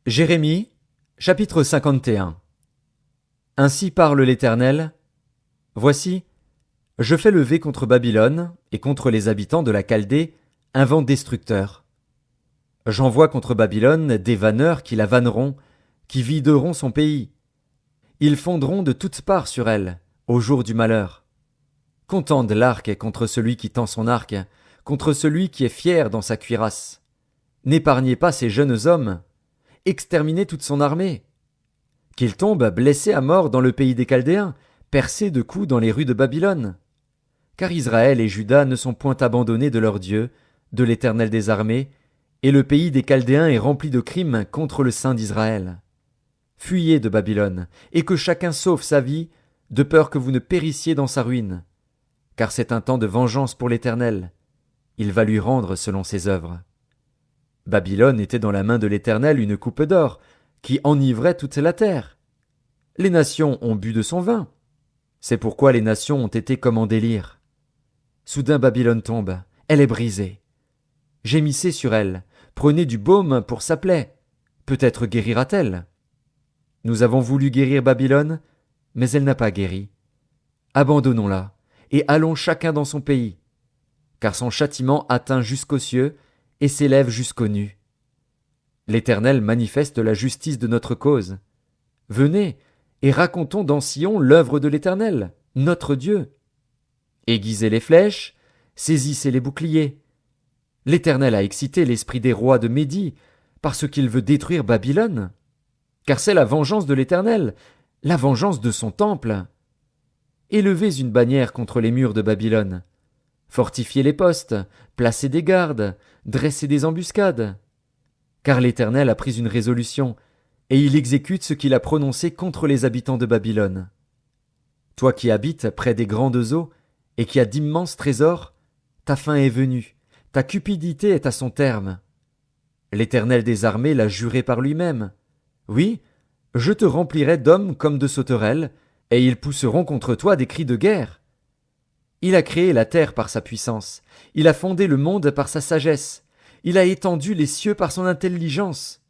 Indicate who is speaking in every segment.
Speaker 1: Jérémie, chapitre 51. Ainsi parle l'Éternel. Voici, je fais lever contre Babylone et contre les habitants de la Chaldée un vent destructeur. J'envoie contre Babylone des vanneurs qui la vanneront, qui videront son pays. Ils fondront de toutes parts sur elle, au jour du malheur. Qu'on tende l'arc contre celui qui tend son arc, contre celui qui est fier dans sa cuirasse. N'épargnez pas ces jeunes hommes, exterminez toute son armée. Qu'ils tombent blessés à mort dans le pays des Chaldéens, percés de coups dans les rues de Babylone. Car Israël et Juda ne sont point abandonnés de leur Dieu, de l'Éternel des armées, et le pays des Chaldéens est rempli de crimes contre le Saint d'Israël. Fuyez de Babylone, et que chacun sauve sa vie, de peur que vous ne périssiez dans sa ruine. Car c'est un temps de vengeance pour l'Éternel. Il va lui rendre selon ses œuvres. Babylone était dans la main de l'Éternel une coupe d'or, qui enivrait toute la terre. Les nations ont bu de son vin. C'est pourquoi les nations ont été comme en délire. Soudain Babylone tombe, elle est brisée. Gémissez sur elle, prenez du baume pour sa plaie. Peut-être guérira-t-elle. Nous avons voulu guérir Babylone, mais elle n'a pas guéri. Abandonnons-la, et allons chacun dans son pays. Car son châtiment atteint jusqu'aux cieux, et s'élève jusqu'aux nues. L'Éternel manifeste la justice de notre cause. Venez, et racontons dans Sion l'œuvre de l'Éternel, notre Dieu. Aiguisez les flèches, saisissez les boucliers. L'Éternel a excité l'esprit des rois de Médie, parce qu'il veut détruire Babylone. Car c'est la vengeance de l'Éternel, la vengeance de son temple. Élevez une bannière contre les murs de Babylone. Fortifiez les postes, placez des gardes, dressez des embuscades. Car l'Éternel a pris une résolution, et il exécute ce qu'il a prononcé contre les habitants de Babylone. Toi qui habites près des grandes eaux, et qui as d'immenses trésors, ta fin est venue, ta cupidité est à son terme. L'Éternel des armées l'a juré par lui-même. Oui, je te remplirai d'hommes comme de sauterelles, et ils pousseront contre toi des cris de guerre. Il a créé la terre par sa puissance, il a fondé le monde par sa sagesse, il a étendu les cieux par son intelligence.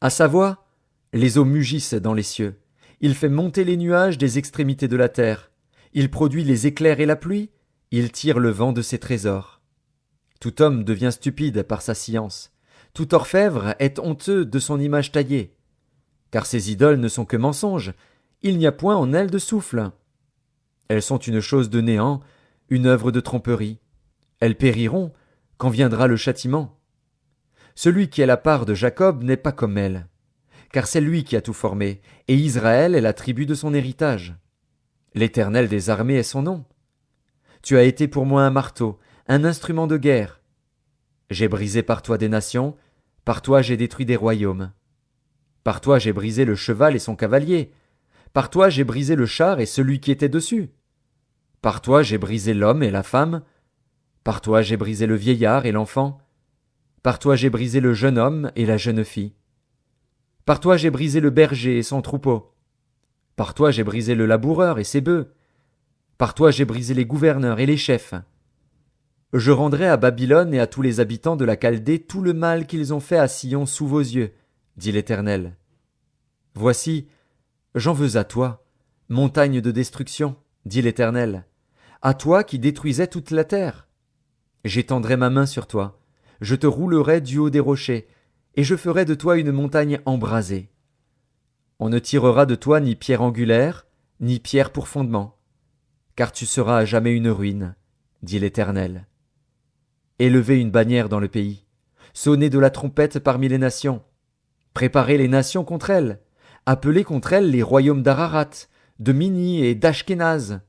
Speaker 1: À sa voix, les eaux mugissent dans les cieux, il fait monter les nuages des extrémités de la terre, il produit les éclairs et la pluie, il tire le vent de ses trésors. Tout homme devient stupide par sa science, tout orfèvre est honteux de son image taillée. Car ces idoles ne sont que mensonges, il n'y a point en elles de souffle. Elles sont une chose de néant, une œuvre de tromperie. Elles périront quand viendra le châtiment. Celui qui est la part de Jacob n'est pas comme elle, car c'est lui qui a tout formé, et Israël est la tribu de son héritage. L'Éternel des armées est son nom. Tu as été pour moi un marteau, un instrument de guerre. J'ai brisé par toi des nations, par toi j'ai détruit des royaumes. Par toi j'ai brisé le cheval et son cavalier, par toi j'ai brisé le char et celui qui était dessus. Par toi j'ai brisé l'homme et la femme, par toi j'ai brisé le vieillard et l'enfant, par toi j'ai brisé le jeune homme et la jeune fille. Par toi j'ai brisé le berger et son troupeau, par toi j'ai brisé le laboureur et ses bœufs, par toi j'ai brisé les gouverneurs et les chefs. Je rendrai à Babylone et à tous les habitants de la Chaldée tout le mal qu'ils ont fait à Sion sous vos yeux, dit l'Éternel. Voici, j'en veux à toi, montagne de destruction, dit l'Éternel, à toi qui détruisais toute la terre. J'étendrai ma main sur toi, je te roulerai du haut des rochers, et je ferai de toi une montagne embrasée. On ne tirera de toi ni pierre angulaire, ni pierre pour fondement, car tu seras à jamais une ruine, dit l'Éternel. Élevez une bannière dans le pays, sonnez de la trompette parmi les nations, préparez les nations contre elles, appelez contre elles les royaumes d'Ararat, de Mini et d'Ashkénaz.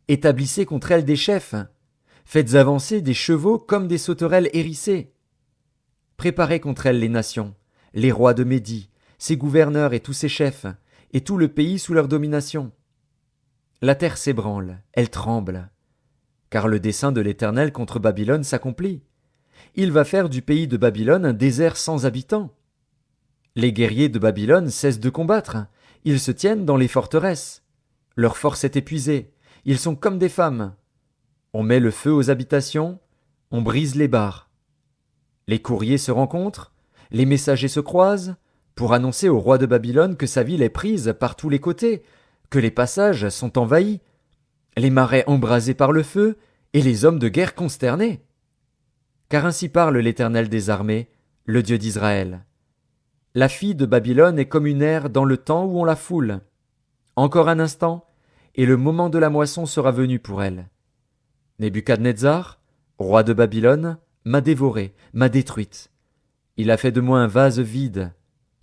Speaker 1: Établissez contre elles des chefs. Faites avancer des chevaux comme des sauterelles hérissées. Préparez contre elles les nations, les rois de Médie, ses gouverneurs et tous ses chefs, et tout le pays sous leur domination. La terre s'ébranle, elle tremble. Car le dessein de l'Éternel contre Babylone s'accomplit. Il va faire du pays de Babylone un désert sans habitants. Les guerriers de Babylone cessent de combattre, ils se tiennent dans les forteresses. Leur force est épuisée, ils sont comme des femmes. On met le feu aux habitations, on brise les barres. Les courriers se rencontrent, les messagers se croisent, pour annoncer au roi de Babylone que sa ville est prise par tous les côtés, que les passages sont envahis, les marais embrasés par le feu, et les hommes de guerre consternés. Car ainsi parle l'Éternel des armées, le Dieu d'Israël. La fille de Babylone est comme une aire dans le temps où on la foule. Encore un instant, et le moment de la moisson sera venu pour elle. Nebuchadnezzar, roi de Babylone, m'a dévorée, m'a détruite. Il a fait de moi un vase vide.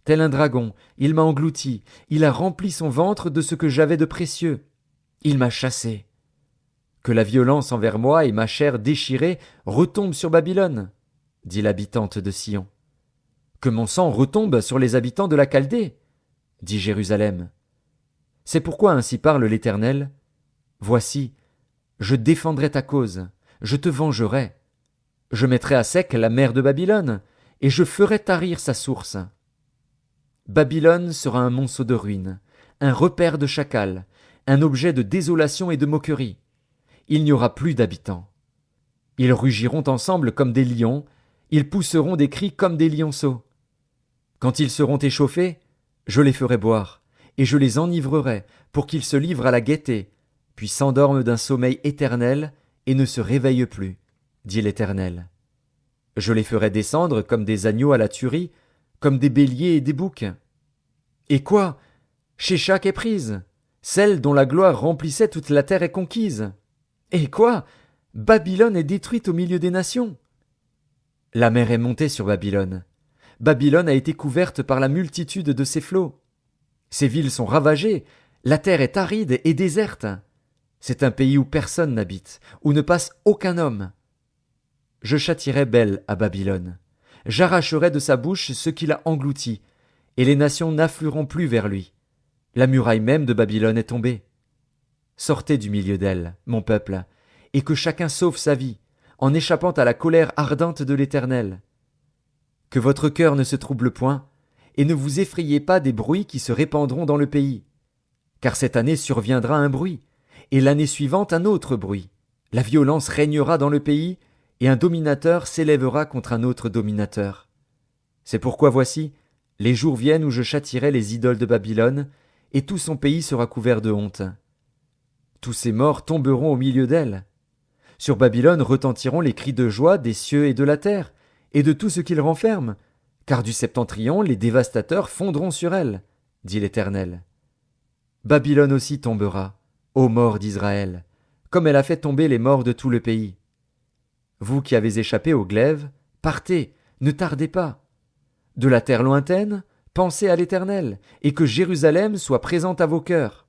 Speaker 1: Tel un dragon, il m'a englouti, il a rempli son ventre de ce que j'avais de précieux. Il m'a chassé. Que la violence envers moi et ma chair déchirée retombent sur Babylone, dit l'habitante de Sion. Que mon sang retombe sur les habitants de la Chaldée, dit Jérusalem. C'est pourquoi ainsi parle l'Éternel. Voici, je défendrai ta cause, je te vengerai. Je mettrai à sec la mer de Babylone, et je ferai tarir sa source. Babylone sera un monceau de ruines, un repère de chacals, un objet de désolation et de moquerie. Il n'y aura plus d'habitants. Ils rugiront ensemble comme des lions, ils pousseront des cris comme des lionceaux. Quand ils seront échauffés, je les ferai boire, et je les enivrerai pour qu'ils se livrent à la gaieté, puis s'endorment d'un sommeil éternel et ne se réveillent plus, dit l'Éternel. Je les ferai descendre comme des agneaux à la tuerie, comme des béliers et des boucs. Et quoi? Sheshak est prise, celle dont la gloire remplissait toute la terre est conquise. Et quoi? Babylone est détruite au milieu des nations. La mer est montée sur Babylone. Babylone a été couverte par la multitude de ses flots. Ses villes sont ravagées, la terre est aride et déserte. C'est un pays où personne n'habite, où ne passe aucun homme. Je châtierai Bel à Babylone. J'arracherai de sa bouche ce qu'il a englouti, et les nations n'afflueront plus vers lui. La muraille même de Babylone est tombée. Sortez du milieu d'elle, mon peuple, et que chacun sauve sa vie, en échappant à la colère ardente de l'Éternel. Que votre cœur ne se trouble point, et ne vous effrayez pas des bruits qui se répandront dans le pays. Car cette année surviendra un bruit, et l'année suivante un autre bruit. La violence régnera dans le pays, et un dominateur s'élèvera contre un autre dominateur. C'est pourquoi voici, les jours viennent où je châtierai les idoles de Babylone, et tout son pays sera couvert de honte. Tous ces morts tomberont au milieu d'elle. Sur Babylone retentiront les cris de joie des cieux et de la terre, et de tout ce qu'ils renferment, car du septentrion les dévastateurs fondront sur elle, dit l'Éternel. Babylone aussi tombera, ô morts d'Israël, comme elle a fait tomber les morts de tout le pays. Vous qui avez échappé au glaive, partez, ne tardez pas. De la terre lointaine, pensez à l'Éternel, et que Jérusalem soit présente à vos cœurs.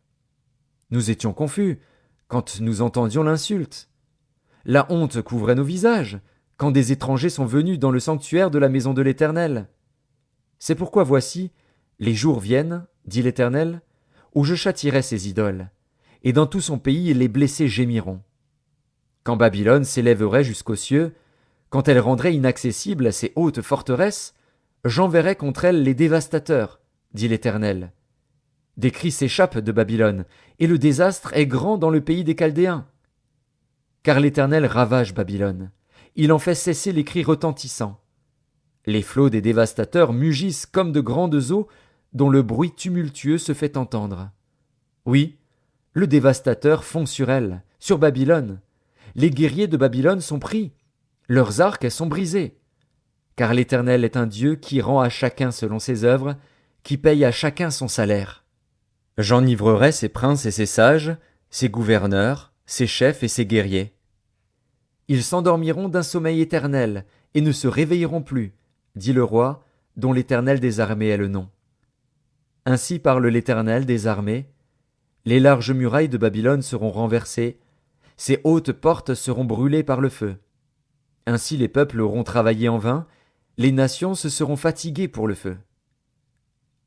Speaker 1: Nous étions confus, quand nous entendions l'insulte. La honte couvrait nos visages, quand des étrangers sont venus dans le sanctuaire de la maison de l'Éternel. C'est pourquoi voici, les jours viennent, dit l'Éternel, où je châtierai ces idoles, et dans tout son pays les blessés gémiront. Quand Babylone s'élèverait jusqu'aux cieux, quand elle rendrait inaccessibles ses hautes forteresses, j'enverrai contre elle les dévastateurs, dit l'Éternel. Des cris s'échappent de Babylone, et le désastre est grand dans le pays des Chaldéens. Car l'Éternel ravage Babylone, il en fait cesser les cris retentissants. Les flots des dévastateurs mugissent comme de grandes eaux dont le bruit tumultueux se fait entendre. Oui, le dévastateur fond sur elle, sur Babylone. Les guerriers de Babylone sont pris, leurs arcs sont brisés. Car l'Éternel est un Dieu qui rend à chacun selon ses œuvres, qui paye à chacun son salaire. J'enivrerai ses princes et ses sages, ses gouverneurs, ses chefs et ses guerriers. Ils s'endormiront d'un sommeil éternel, et ne se réveilleront plus, dit le roi, dont l'Éternel des armées est le nom. Ainsi parle l'Éternel des armées. Les larges murailles de Babylone seront renversées, ses hautes portes seront brûlées par le feu. Ainsi les peuples auront travaillé en vain, les nations se seront fatiguées pour le feu.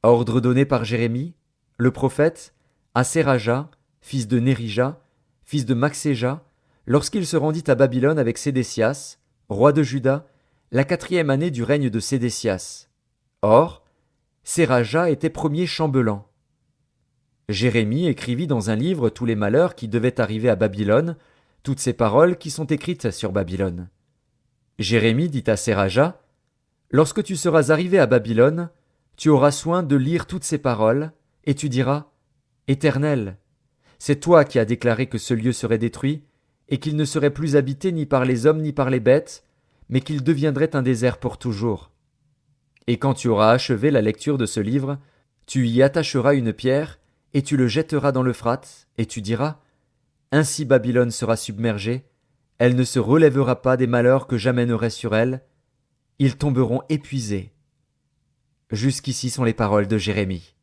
Speaker 1: Ordre donné par Jérémie, le prophète, à Séraja, fils de Nérija, fils de Maxéja, lorsqu'il se rendit à Babylone avec Sédécias, roi de Juda, la 4e année du règne de Sédécias. Or, Séraja était premier chambellan. Jérémie écrivit dans un livre tous les malheurs qui devaient arriver à Babylone, toutes ces paroles qui sont écrites sur Babylone. Jérémie dit à Séraja, « Lorsque tu seras arrivé à Babylone, Tu auras soin de lire toutes ces paroles, et tu diras, Éternel, c'est toi qui as déclaré que ce lieu serait détruit, et qu'il ne serait plus habité ni par les hommes ni par les bêtes, mais qu'il deviendrait un désert pour toujours. Et quand tu auras achevé la lecture de ce livre, tu y attacheras une pierre, et tu le jetteras dans l'Euphrate, et tu diras, Ainsi Babylone sera submergée, elle ne se relèvera pas des malheurs que j'amènerai sur elle, ils tomberont épuisés. Jusqu'ici sont les paroles de Jérémie.